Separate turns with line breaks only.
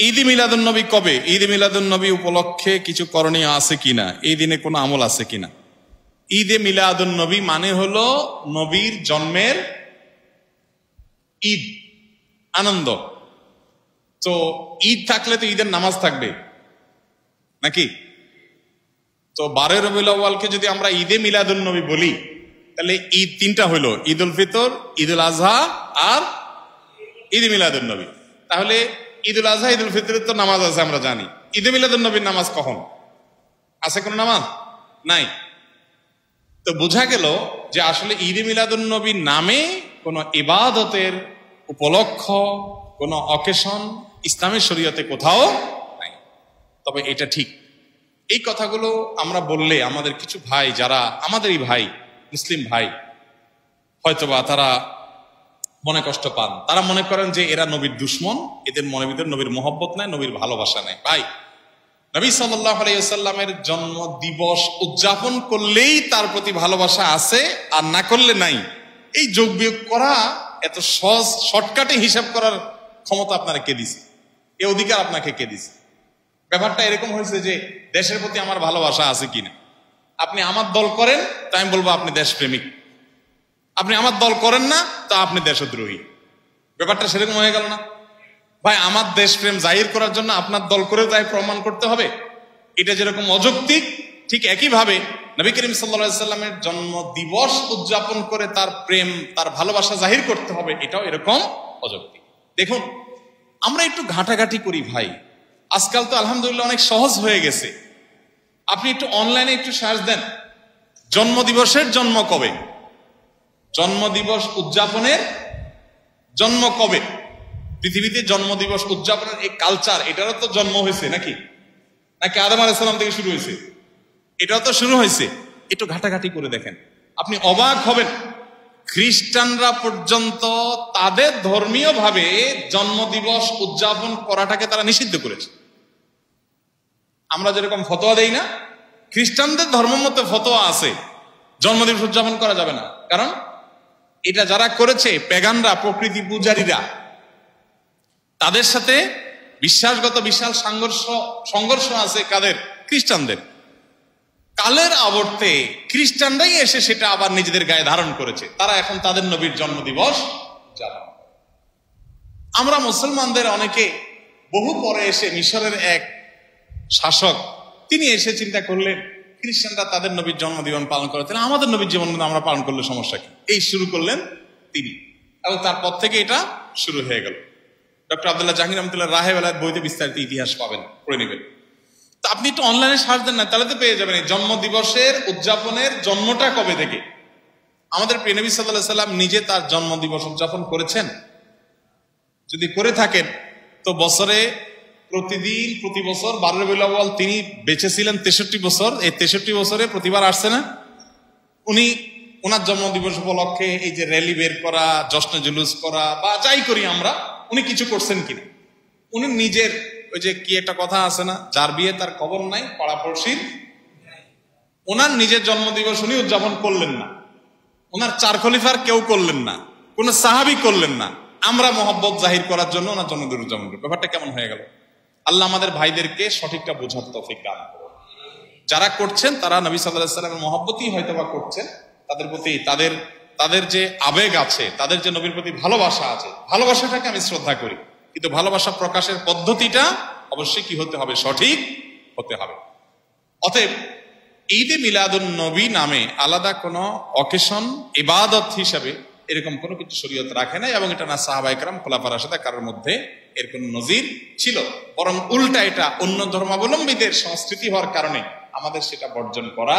ঈদে মিলাদুন নবী কবে? ঈদে মিলাদুন নবী উপলক্ষে কিছু করণীয় আছে কিনা, এই দিনে কোনো আমল আছে কিনা? ঈদে মিলাদুন নবী মানে হলো নবীর জন্মের ঈদ, আনন্দ। তো ঈদ থাকলে তো ঈদের নামাজ থাকবে নাকি? তো 12 রবিউল আউয়ালকে যদি আমরা ঈদে মিলাদুন নবী বলি, তাহলে ঈদ তিনটা হলো, ঈদ উল ফিতর, ঈদ উল আজহা আর ঈদে মিলাদুন নবী। তাহলে ঈদ উল আজহা, ঈদ উল ফিতরের তো নামাজ আছে আমরা জানি, ঈদে মিলাদুন নবীর নামাজ কখন আছে? কোন নামাজ নাই। তো বোঝা গেল যে আসলে ঈদে মিলাদুন নবীর নামে কোন ইবাদতের উপলক্ষ, কোন অকেশন ইসলামের শরীয়তে কোথাও নাই। তবে এটা ঠিক, এই কথাগুলো আমরা বললে আমাদের কিছু ভাই, যারা আমাদেরই ভাই, মুসলিম ভাই, হয়তোবা তারা মনে কষ্ট পান। তারা মনে করেন যে এরা নবীর দুশ্মন, এদের মনের ভিতরে নবীর মহব্বত নাই, নবীর ভালোবাসা নাই। ভাই, নবী সাল্লাল্লাহু আলাইহি ওয়াসাল্লামের জন্ম দিবস উদযাপন করলেই তার প্রতি ভালোবাসা আছে, আর না করলে নাই। এই যোগ বিয়োগ করা এত সহজ, শর্টকাটে হিসাব করার ক্ষমতা আপনারা কে দিছে? এই অধিকার আপনাকে কে দিছে? ব্যাপারটা এরকম হয়েছে যে দেশের প্রতি আমার ভালোবাসা আছে কিনা। আপনি আমার দল করেন তো আমি বলবো আপনি দেশপ্রেমিক, আপনি আমার দল করেন না তো আপনি দেশদ্রোহী। ব্যাপারটা সেরকম হয়ে গেল না ভাই? আমার দেশপ্রেম জাহির করার জন্য আপনার দল করে তাই প্রমাণ করতে হবে, এটা যেরকম অযৌক্তিক, ঠিক একইভাবে নবী করিম সাল্লাল্লাহু আলাইহি সাল্লামের জন্ম দিবস উদযাপন করে তার প্রেম, তার ভালোবাসা জাহির করতে হবে, এটাও এরকম অযৌক্তিক। দেখুন, আমরা একটু ঘাটাঘাটি করি ভাই। আজকাল তো আলহামদুলিল্লাহ অনেক সহজ হয়ে গেছে। আপনি একটু অনলাইনে একটু সার্চ দেন, জন্মদিবসের জন্ম কবে, জন্মদিবস উদযাপনের জন্ম কবে। পৃথিবীতে জন্মদিবস উদযাপনের এই কালচার, এটারও তো জন্ম হয়েছে নাকি? নাকি আদম আলাইহিস সালাম থেকে শুরু হয়েছে? এটাও তো শুরু হয়েছে। একটু ঘাটাঘাটি করে দেখেন, আপনি অবাক হবেন। খ্রিস্টানরা পর্যন্ত তাদের ধর্মীয় ভাবে জন্মদিবস উদযাপন করাটাকে তারা নিষিদ্ধ করেছে। আমরা যেরকম ফতোয়া দেই না, খ্রিস্টানদের ধর্ম মতে ফতোয়া আছে জন্মদিবস উদযাপন করা যাবে না। কারণ এটা যারা করেছে পেগানরা, প্রকৃতি পূজারীরা, তাদের সাথে বিশ্বাসগত বিশাল সংঘর্ষ আছে। কাদের? খ্রিস্টানদের। কালের আবর্তে খ্রিস্টানরাই এসে সেটা আবার নিজেদের গায়ে ধারণ করেছে। তারা এখন তাদের নবীর জন্মদিবস উদযাপন করে। আমরা মুসলমানদের অনেকে বহু পরে এসে, মিশরের এক শাসক, তিনি এসে চিন্তা করলেন খ্রিস্টানরা তাদের নবীর জন্মদিবস পালন করে, তাহলে আমাদের নবীর জন্মদিন আমরা পালন করলে সমস্যা কি? এই শুরু করলেন তিনি, এবং তারপর থেকে এটা শুরু হয়ে গেল। ডক্টর আব্দুল্লাহ জাহাঙ্গীর রহমতুল্লাহ রাহে বেলায়েত বইতে বিস্তারিত ইতিহাস পাবেন, পড়ে নেবেন। তো আপনি একটু অনলাইনে সার্চ দেন না, তাহলে তো পেয়ে যাবেন এই জন্মদিবসের উদযাপনের জন্মটা কবে থেকে। আমাদের প্রিয় নবী সাল্লাল্লাহু আলাইহি সাল্লাম নিজে তার জন্মদিবস উদযাপন করেছেন? যদি করে থাকেন তো বছরে প্রতিদিন, প্রতি বছর 12 রবিউল আউয়াল তিনি বেঁচে ছিলেন 63 বছর, এই 63 বছরে প্রতিবার আসছে না? উনি ওনার জন্মদিবস উপলক্ষে এই যে র্যালি বের করা, জশ্নে জুলুস করা বা যাই করি আমরা, উনি কিছু করছেন কিনা? উনি নিজের ওই যে কি একটা কথা আছে না, যার বিয়ে তার খবর নাই, পাড়াপড়শির। ওনার নিজের জন্মদিবস উনি উদযাপন করলেন না, ওনার 4 খলিফার কেউ করলেন না, কোন সাহাবী করলেন না। আমরা মহব্বত জাহির করার জন্য ওনার জন্মদিন উদযাপন করি। ব্যাপারটা কেমন হয়ে গেল? আল্লাহ আমাদের ভাইদেরকে সঠিকটা বোঝার তৌফিক দান করুন। যারা করছেন তারা নবী সাল্লাল্লাহু আলাইহি ওয়াসাল্লামের মহব্বতই হয়তোবা করছেন, তাদের প্রতি তাদের যে আবেগ আছে, তাদের যে নবীর প্রতি ভালোবাসা আছে, ভালোবাসাটাকে আমি শ্রদ্ধা করি, কিন্তু ভালোবাসা প্রকাশের পদ্ধতিটা অবশ্যই কি হতে হবে? সঠিক হতে হবে। অতএব ঈদে মিলাদুন নবী নামে আলাদা কোনো অকেশন, ইবাদত হিসাবে এরকম কোনো কিছু শরীয়ত রাখে নাই, এবং এটা না সাহাবায়ে কেরাম, খোলাফায়ে রাশিদিন কারোর মধ্যে এর কোন নজির ছিল। বরং উল্টা, এটা অন্য ধর্মাবলম্বীদের সংস্কৃতি হওয়ার কারণে আমাদের সেটা বর্জন করা